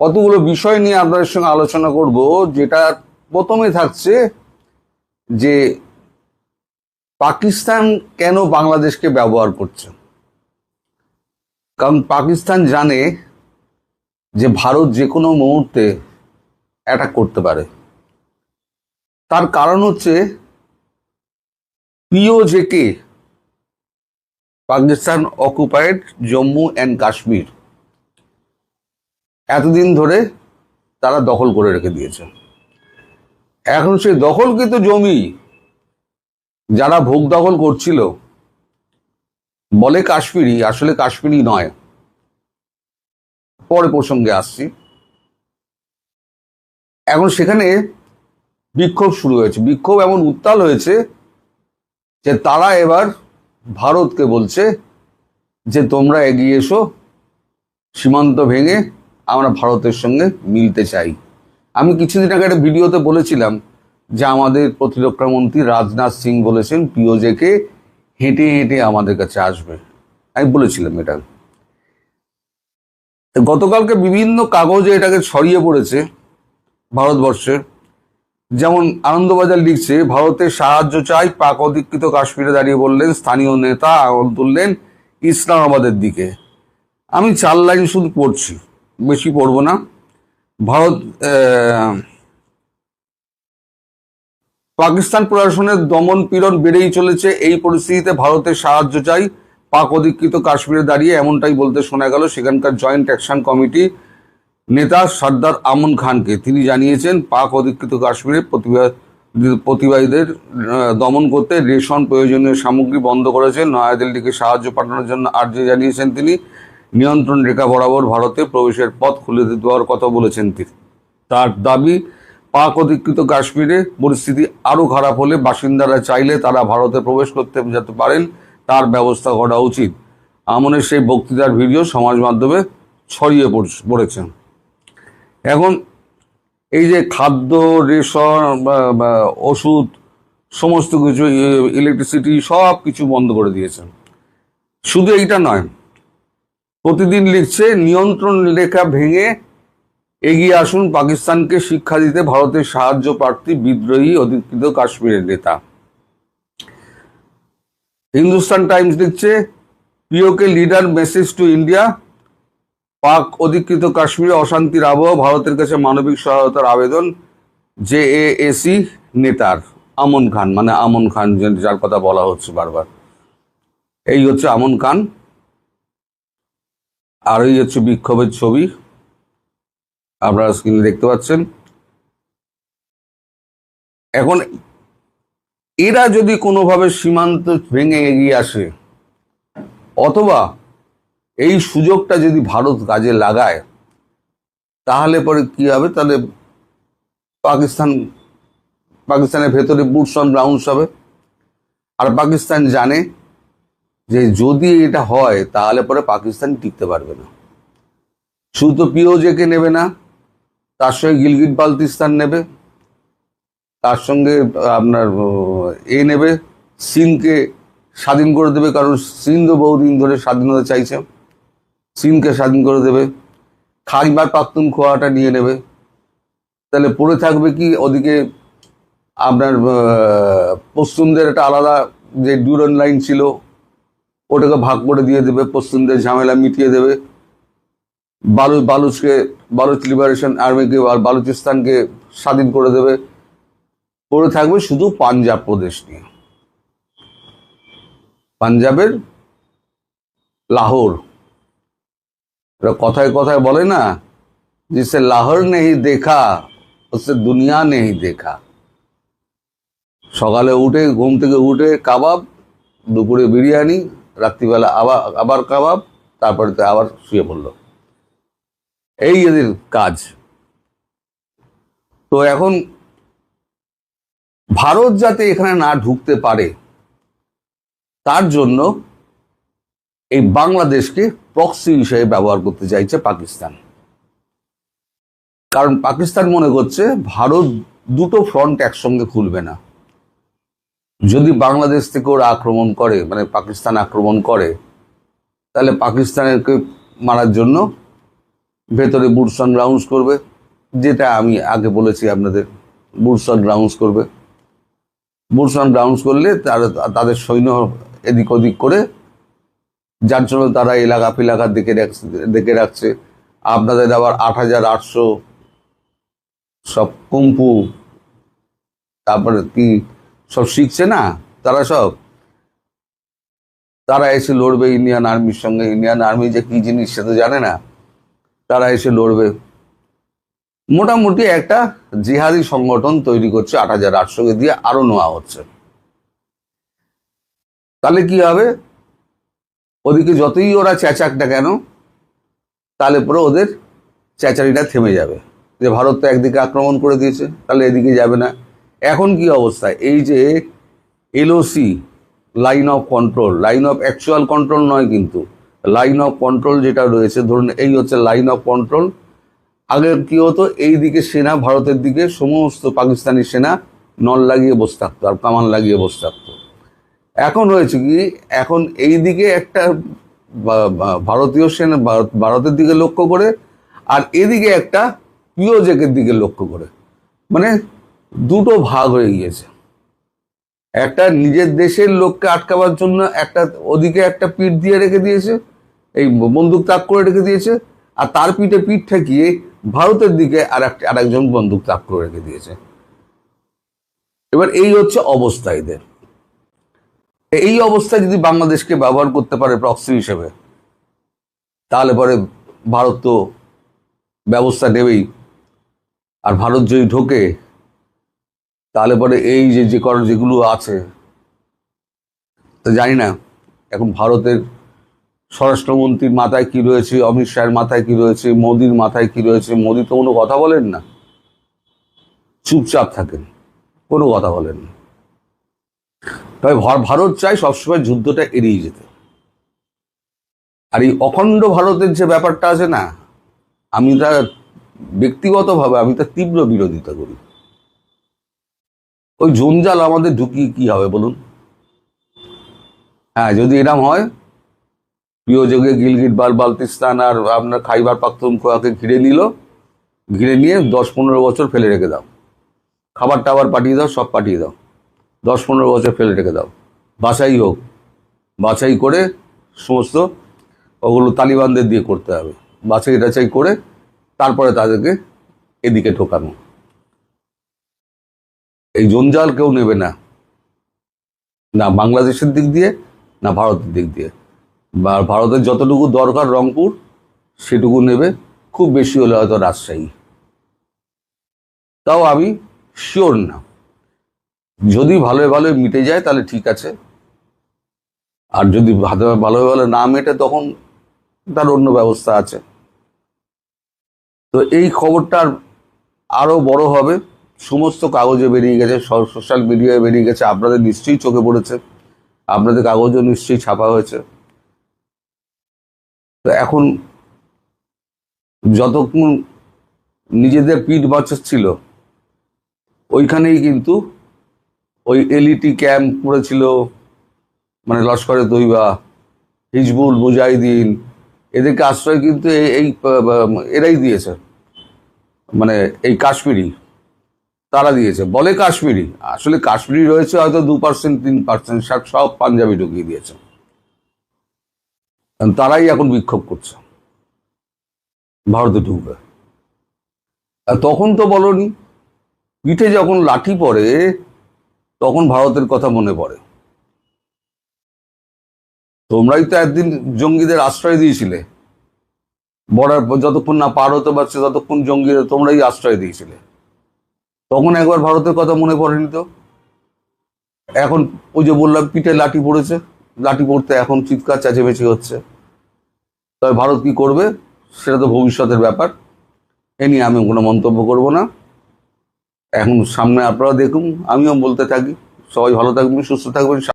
কতগুলো বিষয় নিয়ে আপনাদের সঙ্গে আলোচনা করব। যেটা প্রথমে থাকছে যে পাকিস্তান কেন বাংলাদেশকে ব্যবহার করছে। কারণ পাকিস্তান জানে যে ভারত যে কোনো মুহূর্তে অ্যাটাক করতে পারে। তার কারণ হচ্ছে পিওজেকে, পাকিস্তান অকুপাইড জম্মু অ্যান্ড কাশ্মীর, এতদিন ধরে তারা দখল করে রেখে দিয়েছে। এখন সেই দখলকৃত জমি যারা ভোগ দখল করছিল বলে কাশ্মীরি, আসলে কাশ্মীরি নয়। পরে প্রসঙ্গে আসছি। এখন সেখানে বিক্ষোভ শুরু হয়েছে। বিক্ষোভ এমন উত্তাল হয়েছে যে তারা এবার ভারতকে বলছে যে তোমরা এগিয়ে এসো, সীমান্ত ভেঙে আমরা ভারতের সঙ্গে মিলতে চাই। আমি কিছুদিন আগে একটা ভিডিওতে বলেছিলাম যে আমাদের প্রতিরক্ষা মন্ত্রী রাজনাথ সিং বলেছেন পিওজেকে হেঁটে হেঁটে আমাদের কাছে আসবে। আমি বলেছিলাম এটা। গতকালকে বিভিন্ন কাগজে এটাকে ছড়িয়ে পড়েছে ভারতবর্ষের। যেমন আনন্দবাজার লিখছে, ভারতের সাহায্য চাই, পাক অধিকৃত কাশ্মীরে দাঁড়িয়ে বললেন স্থানীয় নেতা, আঙুল তুললেন ইসলামাবাদের দিকে। আমি 4 লাইন শুধু পড়ছি, বেশি পড়বো না। ভারত পাকিস্তান প্রশাসনের দমন পীড়ন বেড়েই চলেছে। এই পরিস্থিতিতে ভারতের সাহায্য চাই, পাক অধিকৃত কাশ্মীরে দাঁড়িয়ে এমনটাই বলতে শোনা গেল সেখানকার জয়েন্ট অ্যাকশন কমিটি নেতা সর্দার আমন খানকে। তিনি জানিয়েছেন পাক অধিকৃত কাশ্মীরে প্রতিবাদীদের দমন করতে রেশন প্রয়োজনীয় সামগ্রী বন্ধ করেছেন। নয়াদিল্লিকে সাহায্য পাঠানোর জন্য আর্জি জানিয়েছেন তিনি। নিয়ন্ত্রণ রেখা বরাবর ভারতে প্রবেশের পথ খুলে দেওয়ার কথা বলেছেন তিনি। তার দাবি, পাক অধিকৃত কাশ্মীরে পরিস্থিতি আরও খারাপ হলে বাসিন্দারা চাইলে তারা ভারতে প্রবেশ করতে যেতে পারেন, তার ব্যবস্থা করা উচিত। আমনের সেই বক্তৃতার ভিডিও সমাজ মাধ্যমে ছড়িয়ে পড়েছে। এখন এই যে খাদ্য, রেশন, ওষুধ, সমস্ত কিছু, ইলেকট্রিসিটি সব কিছু বন্ধ করে দিয়েছে। শুধু এইটা নয়, প্রতিদিন লিখছে নিয়ন্ত্রণ রেখা ভেঙে এগিয়ে আসুন, পাকিস্তানকে শিক্ষা দিতে ভারতের সাহায্য প্রার্থী বিদ্রোহী অধিকৃত কাশ্মীরের নেতা। হিন্দুস্তান টাইমস লিখছে, পিওকে লিডার মেসেজ টু ইন্ডিয়া, পাক অধিকৃত কাশ্মীরে অশান্তির আবহ, ভারতের কাছে মানবিক সহায়তার আবেদন জেএসি নেতার। আমন খান, মানে আমন খান যার কথা বলা হচ্ছে বারবার, এই হচ্ছে আমন খান। আর এই হচ্ছে বিক্ষোভের ছবি আপনারা স্ক্রিনে দেখতে পাচ্ছেন। এখন এরা যদি কোনোভাবে সীমান্ত ভেঙে এগিয়ে আসে, অথবা এই সুযোগটা যদি ভারত কাজে লাগায়, তাহলে পরে কি হবে? তাহলে পাকিস্তানের ভেতরে বুটস অন গ্রাউন্ডস হবে। আর পাকিস্তান জানে যে যদি এটা হয় তাহলে পরে পাকিস্তান টিকতে পারবে না। শুধু তো পিওজেকে নেবে না, তার সঙ্গে গিলগিট বালতিস্তান নেবে, তার সঙ্গে আপনার নেবে, সিনকে স্বাধীন করে দেবে। কারণ সিন্ধ বহুদিন ধরে স্বাধীনতা চাইছে, সিনকে স্বাধীন করে দেবে। খাইবার পাখতুনখোয়াটা নিয়ে নেবে। তাহলে পড়ে থাকবে কি? ওদিকে আপনার পশ্চিমদের একটা আলাদা যে ডিউরান্ড লাইন ছিল, ওটাকে ভাগ করে দিয়ে দেবে, পশ্চিমদের ঝামেলা মিটিয়ে দেবে। বালুচ লিবারেশন আর্মিকে আর বালুচিস্তানকে স্বাধীন করে দেবে। পড়ে থাকবে শুধু পাঞ্জাব প্রদেশ নিয়ে। পাঞ্জাবের লাহোর, কথায় কথায় বলে না, जिसे লাহোর নেই দেখা উসে দুনিয়া নেই দেখা। সকালে উঠে, ঘুম থেকে উঠে কাবাব, দুপুরে বিরিয়ানি, রাত্রিবেলা আবার কাবাব, তারপরে তো আবার শুয়ে পড়লো। এই এদের কাজ। তো এখন ভারত যাতে এখানে না ঢুকতে পারে, তার জন্য এই বাংলাদেশকে প্রক্সি হিসেবে ব্যবহার করতে চাইছে পাকিস্তান। কারণ পাকিস্তান মনে করছে ভারত দুটো ফ্রন্ট একসঙ্গে খুলবে না। যদি বাংলাদেশ থেকে ওরা আক্রমণ করে, মানে পাকিস্তান আক্রমণ করে, তাহলে পাকিস্তানকে মারার জন্য ভেতরে বুটস অন গ্রাউন্ডস করবে, যেটা আমি আগে বলেছি আপনাদের, বুটস অন গ্রাউন্ডস করবে। বুটস অন গ্রাউন্ডস করলে তাদের সৈন্য এদিক ওদিক করে, যার জন্য তারা এলাকা ফিলাকা দেখে রাখছে। আপনাদের আবার 8,800 সব কুম্ফু, তারপরে কি সব শিখছে না তারা এসে লড়বে ইন্ডিয়ান আর্মির সঙ্গে। ইন্ডিয়ান আর্মি যে কি জিনিস সে তো জানে না, তারা এসে লড়বে। মোটামুটি একটা জিহাদি সংগঠন তৈরি করছে 8,800-কে দিয়ে, আরো নেওয়া হচ্ছে। তাহলে কি হবে, ওদিকে যতই ওরা চেঁচাক না কেন, তাহলে পরে ওদের চেঁচারিটা থেমে যাবে, যে ভারত তো একদিকে আক্রমণ করে দিয়েছে, তাহলে এদিকে যাবে না। এখন কি অবস্থা, এই যে LOC, line of control, line of actual control নয়, কিন্তু লাইন অফ কন্ট্রোল যেটা রয়েছে, ধরুন এই হচ্ছে লাইন অফ কন্ট্রোল। আগে কি হতো, এই দিকে সেনা, ভারতের দিকে সমস্ত পাকিস্তানি সেনা নল লাগিয়ে বসে থাকতো আর কামান লাগিয়ে বসে থাকতো। এখন হয়েছে কি, এখন এই দিকে একটা ভারতীয় সেনা ভারতের দিকে লক্ষ্য করে, আর এদিকে একটা পিওজেকের দিকে লক্ষ্য করে, মানে দুটো ভাগ হয়ে গিয়েছে। একটা নিজের দেশের লোককে আটকাবার জন্য একটা ওদিকে একটা পিঠ দিয়ে রেখে দিয়েছে, এই বন্দুক তাক করে রেখে দিয়েছে, আর তার পিঠে পিঠ ঠেকিয়ে ভারতের দিকে আরেকজন বন্দুক তাক করে রেখে দিয়েছে। এবার এই হচ্ছে অবস্থা এদের। এই অবস্থায় যদি বাংলাদেশকে ব্যবহার করতে পারে প্রক্সি হিসেবে, তাহলে পরে ভারত তো ব্যবস্থা নেবেই। আর ভারত যদি ঢোকে, তাহলে পরে এই যেগুলো আছে, তো জানি না এখন ভারতের স্বরাষ্ট্রমন্ত্রীর মাথায় কি রয়েছে, অমিত শাহের মাথায় কি রয়েছে, মোদির মাথায় কি রয়েছে। মোদি তো কোনো কথা বলেন না, চুপচাপ থাকেন, কোনো কথা বলেন না। তবে ভারত চায় সবসময় যুদ্ধটা এড়িয়ে যেতে। আর এই অখণ্ড ভারতের যে ব্যাপারটা আছে না, আমি তার ব্যক্তিগতভাবে আমি তার তীব্র বিরোধিতা করি। ওই জঞ্জাল আমাদের ঢুকিয়ে কি হবে বলুন? হ্যাঁ, যদি এরম হয়, প্রিয় যোগে গিলগিট বালতিস্তান আর আপনার খাইবার পাখতুনখোয়াকে ঘিরে নিয়ে 10-15 বছর ফেলে রেখে দাও, খাবার টাবার পাঠিয়ে দাও, সব পাঠিয়ে দাও, 10-15 বছর ফেলে রেখে দাও, বাছাই হোক, বাছাই করে সমস্ত ওগুলো তালিবানদের দিয়ে করতে হবে, বাছাই টাছাই করে তারপরে তাদেরকে এদিকে ঢোকানো। এই জঞ্জাল কেউ নেবে না, না বাংলাদেশের দিক দিয়ে, না ভারতের দিক দিয়ে। বা ভারতের যতটুকু দরকার রংপুর, সেটুকু নেবে, খুব বেশি হলে হয়তো রাজশাহী। তাও আমি শিওর না, যদি ভালোই ভালোই মিটে যায় তাহলে ঠিক আছে, আর যদি ভালোই ভালো না মেটে তখন তার অন্য ব্যবস্থা আছে। তো এই খবরটার আরো বড় হবে, সমস্ত কাগজে বেরিয়ে গেছে, সোশ্যাল মিডিয়ায় বেরিয়ে গেছে, আপনাদের নিশ্চয়ই চোখে পড়েছে, আপনাদের কাগজও নিশ্চয়ই ছাপা হয়েছে। তো এখন যতক্ষণ নিজেদের পিঠ বাঁচাচ্ছিল, ওইখানেই কিন্তু ওই এলইটি ক্যাম্প করেছিল, মানে লস্করে তৈবা, হিজবুল মুজাহিদিন, এদেরকে আশ্রয় কিন্তু এরাই দিয়েছে, মানে এই কাশ্মীরি তারা দিয়েছে, বলে কাশ্মীরি, আসলে কাশ্মীরি রয়েছে হয়তো 2%, 3%, সব পাঞ্জাবি ঢুকিয়ে দিয়েছে। তারাই এখন বিক্ষোভ করছে ভারতে ঢুকবে। আর তখন তো বলনি, পিঠে যখন লাঠি পড়ে তখন ভারতের কথা মনে পড়ে। তোমরাই তো একদিন জঙ্গিদের আশ্রয় দিয়েছিলে, বর্ডার যতক্ষণ না পার হতে পারছে ততক্ষণ জঙ্গিদের তোমরাই আশ্রয় দিয়েছিলে, তখন একবার ভারতের কথা মনে পড়েনি তো। এখন ওই যে বললাম, পিঠে লাঠি পড়েছে, লাঠি পড়তে এখন চিৎকার চেঁচেমেচি হচ্ছে। তবে ভারত কি করবে সেটা তো ভবিষ্যতের ব্যাপার, এ নিয়ে আমি কোনো মন্তব্য করব না। এখন সামনে আপনারা দেখুন, আমিও বলতে থাকি, সবাই ভালো থাকবেন, সুস্থ থাকবেন।